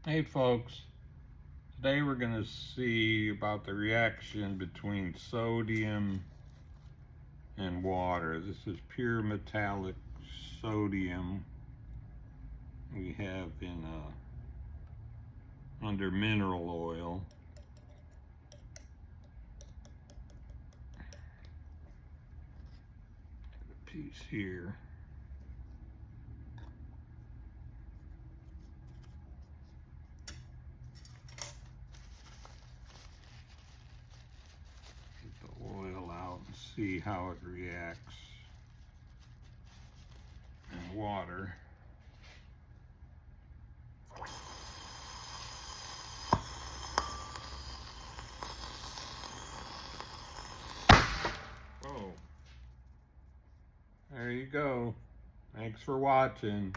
Hey folks, today we're going to see about the reaction between sodium and water. This is pure metallic sodium we have in under mineral oil. A piece here. Oil out and see how it reacts in water. Oh, there you go. Thanks for watching.